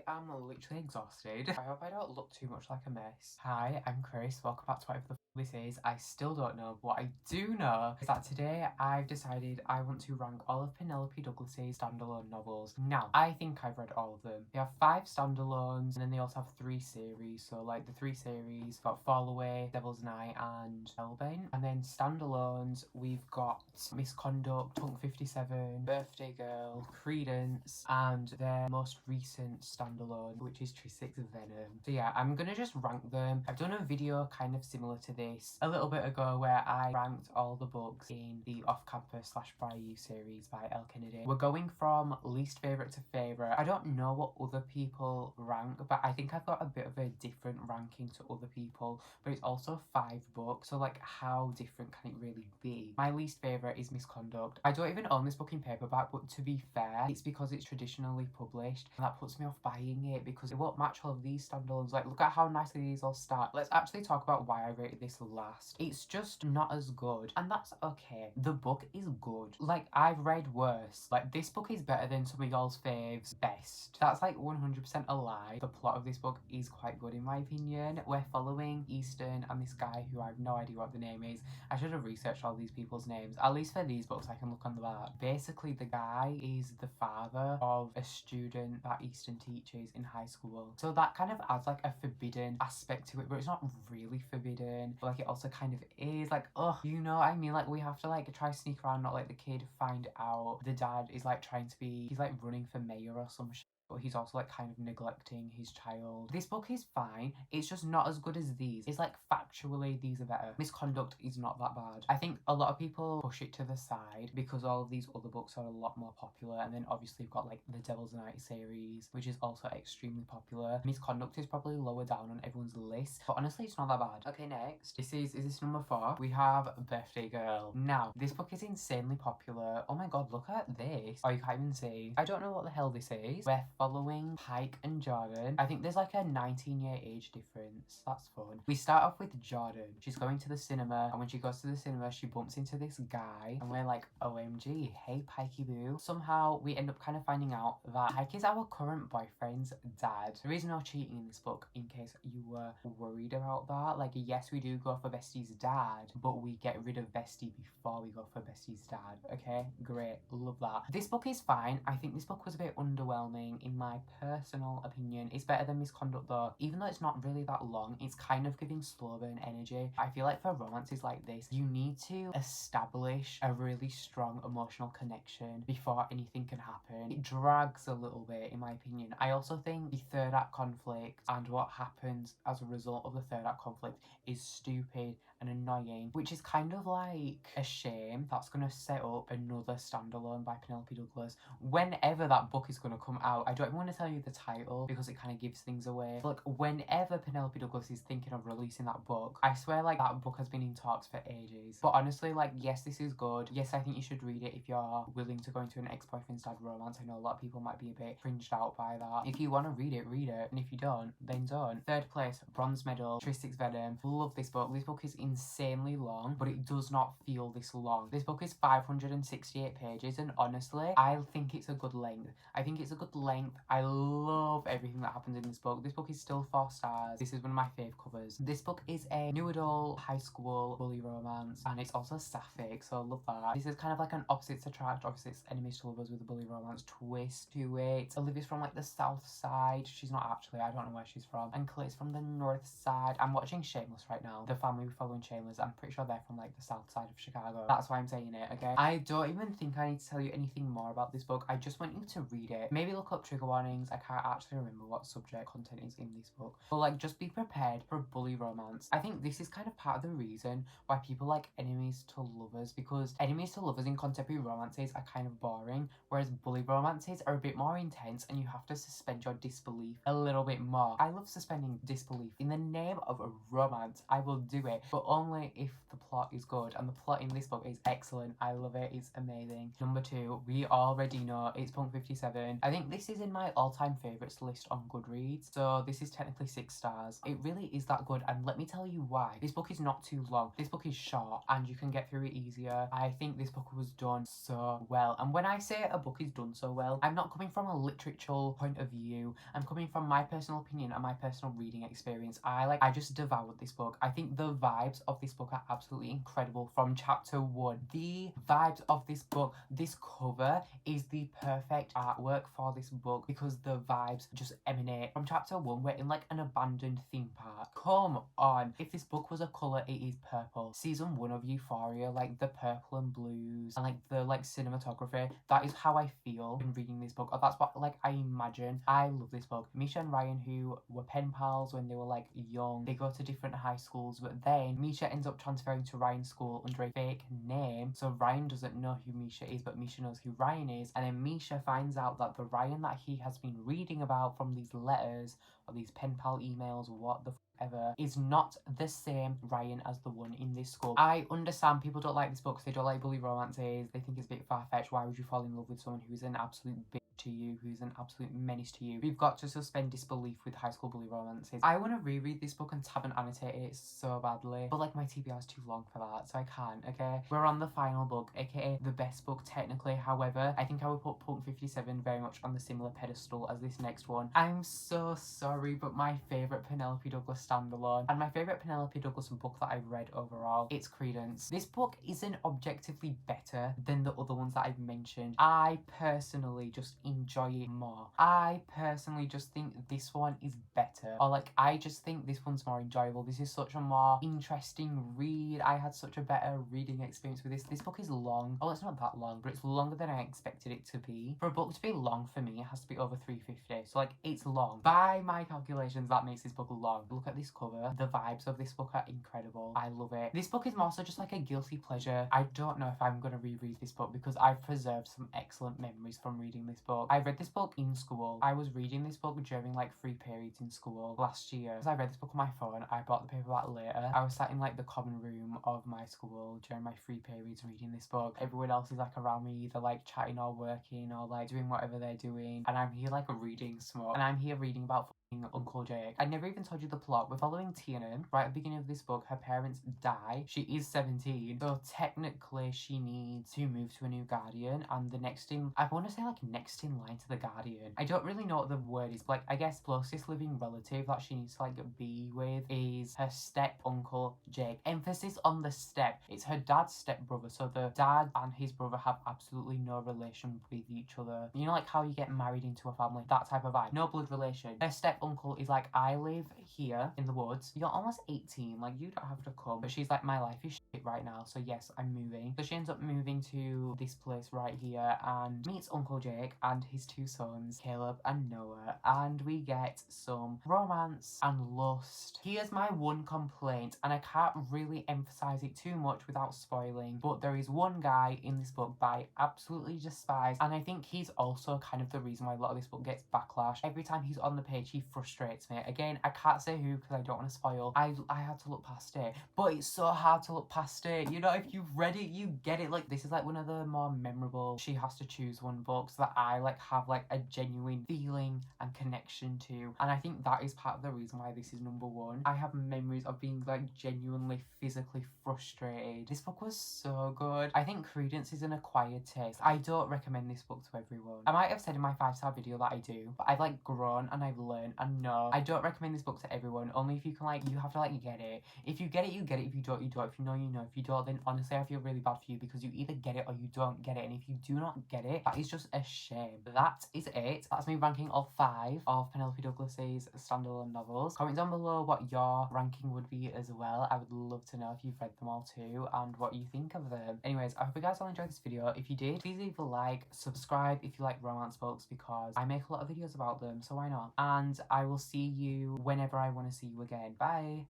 am literally exhausted. I hope I don't look too much like a mess. Hi, I'm Chris. Welcome back to whatever the this is. I still don't know. What I do know is that today I've decided I want to rank all of Penelope Douglas's standalone novels. Now, I think I've read all of them. They have 5 standalones, and then they also have 3 series. So, like, the 3 series got Fall Away, Devil's Night, and Hellbent. And then standalones, we've got Misconduct, Punk 57, Birthday Girl, Credence, and their most recent standalone, which is Trisix Venom. So yeah, I'm gonna just rank them. I've done a video kind of similar to this a little bit ago where I ranked all the books in the Off-Campus / Prior Use series by Elle Kennedy. We're going from least favourite to favourite. I don't know what other people rank, but I think I've got a bit of a different ranking to other people, but it's also 5 books, so like how different can it really be? My least favourite is Misconduct. I don't even own this book in paperback, but to be fair, it's because it's traditionally published, and that puts me off buying it because it won't match all of these standalones. Like, look at how nicely these all start. Let's actually talk about why I rated this last. It's just not as good, and that's okay. The book is good. Like, I've read worse. Like, this book is better than some of y'all's faves best. That's like 100% a lie. The plot of this book is quite good in my opinion. We're following Easton and this guy who I have no idea what the name is. I should have researched all these people's names, at least for these books I can look on the back. Basically, the guy is the father of a student that Easton teaches in high school, so that kind of adds like a forbidden aspect to it, but it's not really forbidden, but like it also kind of is. Like, oh, you know what I mean? Like, we have to like try sneak around, not let the kid find out. The dad is like trying to be, he's like running for mayor or some shit, but he's also like kind of neglecting his child. This book is fine, it's just not as good as these. It's like factually these are better. Misconduct is not that bad. I think a lot of people push it to the side because all of these other books are a lot more popular, and then obviously you've got like the Devil's Night series, which is also extremely popular. Misconduct is probably lower down on everyone's list, but honestly it's not that bad. Okay, next. Is this number 4? We have Birthday Girl. Now, this book is insanely popular. Oh my god, look at this. Oh, you can't even see. I don't know what the hell this is. We're following Pike and Jordan. I think there's like a 19-year age difference. That's fun. We start off with Jordan. She's going to the cinema, and when she goes to the cinema, she bumps into this guy, and we're like, OMG, hey Pikey boo. Somehow, we end up kind of finding out that Pike is our current boyfriend's dad. There is no cheating in this book, in case you were worried about that. Like, yes, we do go for Bestie's dad, but we get rid of Bestie before we go for Bestie's dad. Okay, great, love that. This book is fine. I think this book was a bit underwhelming in my personal opinion. It's better than Misconduct though. Even though it's not really that long, it's kind of giving slow burn energy. I feel like for romances like this, you need to establish a really strong emotional connection before anything can happen. It drags a little bit in my opinion. I also think the third act conflict and what happens as a result of the third act conflict is stupid and annoying, which is kind of like a shame. That's going to set up another standalone by Penelope Douglas whenever that book is going to come out. I don't even want to tell you the title because it kind of gives things away. But like, whenever Penelope Douglas is thinking of releasing that book, I swear like that book has been in talks for ages. But honestly, like, yes, this is good. Yes, I think you should read it if you're willing to go into an ex-boyfriend's dad romance. I know a lot of people might be a bit cringed out by that. If you want to read it, read it. And if you don't, then don't. Third place, bronze medal, Trisix Venom. Love this book. This book is insanely long, but it does not feel this long. This book is 568 pages, and honestly, I think it's a good length. I think it's a good length. I love everything that happens in this book. This book is still 4 stars. This is one of my fave covers. This book is a new adult high school bully romance, and it's also sapphic, so I love that. This is kind of like an opposites attract, opposites enemies to lovers with a bully romance twist to it. Olivia's from like the south side. She's not actually, I don't know where she's from. And Clay's from the north side. I'm watching Shameless right now. The family we're following Shameless. I'm pretty sure they're from like the south side of Chicago. That's why I'm saying it, okay? I don't even think I need to tell you anything more about this book. I just want you to read it. Maybe look up trigger warnings. I can't actually remember what subject content is in this book. But like, just be prepared for a bully romance. I think this is kind of part of the reason why people like enemies to lovers, because enemies to lovers in contemporary romances are kind of boring, whereas bully romances are a bit more intense and you have to suspend your disbelief a little bit more. I love suspending disbelief. In the name of a romance, I will do it, but only if the plot is good, and the plot in this book is excellent. I love it. It's amazing. Number 2, we already know it's Punk 57. I think this is is in my all-time favourites list on Goodreads, so this is technically 6 stars. It really is that good, and let me tell you why. This book is not too long. This book is short, and you can get through it easier. I think this book was done so well, and when I say a book is done so well, I'm not coming from a literature point of view. I'm coming from my personal opinion and my personal reading experience. I just devoured this book. I think the vibes of this book are absolutely incredible from chapter 1. The vibes of this book, this cover is the perfect artwork for this book because the vibes just emanate from chapter 1. We're in like an abandoned theme park. Come on, if this book was a colour, it is purple. Season 1 of Euphoria, like the purple and blues and like the cinematography, that is how I feel in reading this book, or that's what like I imagine. I love this book. Misha and Ryan, who were pen pals when they were like young, they go to different high schools, but then Misha ends up transferring to Ryan's school under a fake name, so Ryan doesn't know who Misha is, but Misha knows who Ryan is, and then Misha finds out that the Ryan that he has been reading about from these letters or these pen pal emails, what the ever, is not the same Ryan as the one in this school. I understand people don't like this book because they don't like bully romances, they think it's a bit far-fetched. Why would you fall in love with someone who is an absolute bitch to you, who's an absolute menace to you? We've got to suspend disbelief with high school bully romances. I want to reread this book and tab and annotate it so badly, but like my TBR is too long for that, so I can't, okay? We're on the final book, aka the best book technically. However, I think I would put Punk 57 very much on the similar pedestal as this next one. I'm so sorry, but my favourite Penelope Douglas standalone and my favourite Penelope Douglas book that I've read overall, it's Credence. This book isn't objectively better than the other ones that I've mentioned. I personally just enjoy it more. I personally just think this one is better, or like I just think this one's more enjoyable. This is such a more interesting read. I had such a better reading experience with this. This book is long. Oh, it's not that long, but it's longer than I expected it to be. For a book to be long for me, it has to be over 350, so like it's long. By my calculations, that makes this book long. Look at this cover. The vibes of this book are incredible. I love it. This book is more so just like a guilty pleasure. I don't know if I'm going to reread this book because I've preserved some excellent memories from reading this book. I read this book in school. I was reading this book during like free periods in school last year. Because I read this book on my phone, I bought the paperback later. I was sat in like the common room of my school during my free periods reading this book. Everyone else is like around me, either like chatting or working or like doing whatever they're doing, and I'm here like reading smut, and I'm here reading about Uncle Jake. I never even told you the plot. We're following Tiana. Right at the beginning of this book, her parents die. She is 17, so technically she needs to move to a new guardian, and the next in, I want to say like next in line to the guardian, I don't really know what the word is, but like I guess closest living relative that she needs to like be with is her step uncle Jake. Emphasis on the step. It's her dad's step brother, so the dad and his brother have absolutely no relation with each other. You know, like how you get married into a family, that type of vibe. No blood relation. Her step uncle is like, I live here in the woods, you're almost 18, like you don't have to come. But she's like, my life is shit right now, so yes, I'm moving. So she ends up moving to this place right here and meets Uncle Jake and his 2 sons, Caleb and Noah, and we get some romance and lust. Here's my one complaint, and I can't really emphasize it too much without spoiling, but there is one guy in this book that I absolutely despise, and I think he's also kind of the reason why a lot of this book gets backlash. Every time he's on the page, he frustrates me. Again, I can't say who because I don't want to spoil. I had to look past it, but it's so hard to look past it. You know, if you've read it, you get it. Like, this is like one of the more memorable She Has to Choose One books that I like have like a genuine feeling and connection to, and I think that is part of the reason why this is number 1. I have memories of being like genuinely physically frustrated. This book was so good. I think Credence is an acquired taste. I don't recommend this book to everyone. I might have said in my 5-star video that I do, but I've like grown and I've learned, and no, I don't recommend this book to everyone. Only if you can, like, you have to like get it. If you get it, you get it. If you don't, you don't. If you know, you know. If you don't, then honestly I feel really bad for you because you either get it or you don't get it, and if you do not get it, that is just a shame. That is it. That's me ranking all 5 of Penelope Douglas's standalone novels. Comment down below what your ranking would be as well. I would love to know if you've read them all too and what you think of them. Anyways, I hope you guys all enjoyed this video. If you did, please leave a like, subscribe if you like romance books because I make a lot of videos about them, so why not? And I will see you whenever I want to see you again. Bye!